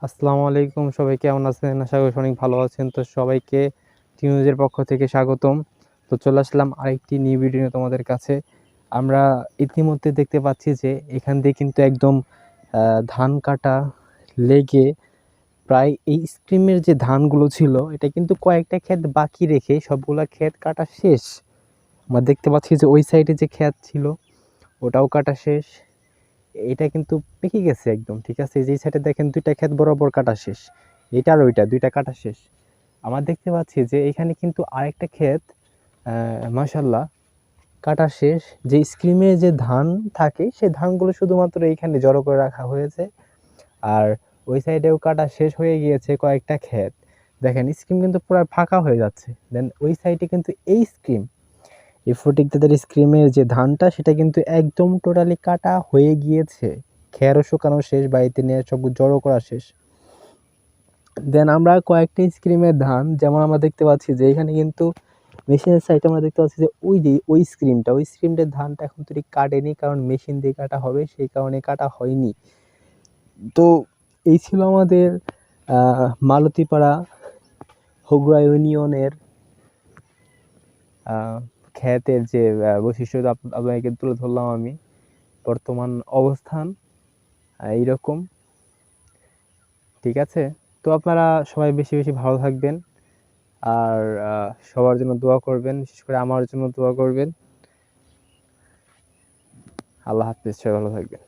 আসসালামু আলাইকুম, সবাই কেমন আছেন? আশা করি অনেক ভালো আছেন। তো সবাইকে টিউনিউজের পক্ষ থেকে স্বাগতম। তো চলে আসলাম আরেকটি নিউ ভিডিও নিয়ে তোমাদের কাছে। আমরা ইতিমধ্যে দেখতে পাচ্ছি যে এখান দিয়ে কিন্তু একদম ধান কাটা লেগে প্রায় এই স্ট্রিমের যে ধানগুলো ছিল এটা কিন্তু কয়েকটা ক্ষেত বাকি রেখে সবগুলা ক্ষেত কাটা শেষ। আমরা দেখতে পাচ্ছি যে ওই সাইডে যে ক্ষেত ছিল ওটাও কাটা শেষ। এটা কিন্তু পেকে গেছে একদম, ঠিক আছে? যেই সাইডে দেখেন দুইটা ক্ষেত বরাবর কাটা শেষ, এটা আর ওইটা দুইটা কাটা শেষ। আমরা দেখতে পাচ্ছি যে এখানে কিন্তু আরেকটা ক্ষেত মাশাল্লাহ কাটা শেষ। যে স্ক্রিমে যে ধান থাকে সেই ধানগুলো শুধুমাত্র এইখানে জড়ো করে রাখা হয়েছে। আর ওই সাইডেও কাটা শেষ হয়ে গিয়েছে কয়েকটা ক্ষেত। দেখেন স্ক্রিম কিন্তু পুরো ফাঁকা হয়ে যাচ্ছে। দেন ওই সাইডে কিন্তু এই স্ক্রিম, এই ফটিক তাদের স্ক্রিমের যে ধানটা সেটা কিন্তু একদম টোটালি কাটা হয়ে গিয়েছে। খেরও শুকানো শেষ, বাড়িতে নিয়ে সব জড়ো করা শেষ। দেন আমরা কয়েকটা স্ক্রিমের ধান, যেমন আমরা দেখতে পাচ্ছি যে এখানে কিন্তু মেশিনের সাইডে আমরা দেখতে পাচ্ছি যে ওই স্ক্রিমটার ধানটা এখন তৈরি কাটেনি, কারণ মেশিন দিয়ে কাটা হবে সেই কারণে কাটা হয়নি। তো এই ছিল আমাদের মালতীপাড়া হগুড়া ইউনিয়নের ক্ষেতের যে বৈশিষ্ট্য আপনাকে তুলে ধরলাম আমি। বর্তমান অবস্থান এইরকম, ঠিক আছে? তো আপনারা সবাই বেশি বেশি ভালো থাকবেন, আর সবার জন্য দোয়া করবেন, বিশেষ করে আমার জন্য দোয়া করবেন। আল্লাহ হাফিজ, সবাই ভালো থাকবেন।